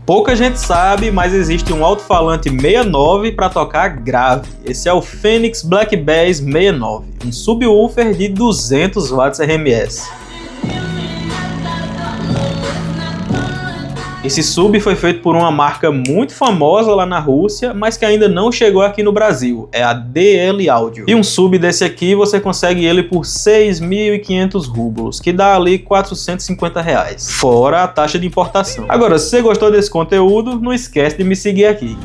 Pouca gente sabe, mas existe um alto-falante 69 para tocar grave. Esse é o Phoenix Black Bass 69, um subwoofer de 200 watts RMS. Esse sub foi feito por uma marca muito famosa lá na Rússia, mas que ainda não chegou aqui no Brasil, é a DL Audio. E um sub desse aqui você consegue ele por 6.500 rublos, que dá ali R$450, fora a taxa de importação. Agora, se você gostou desse conteúdo, não esquece de me seguir aqui.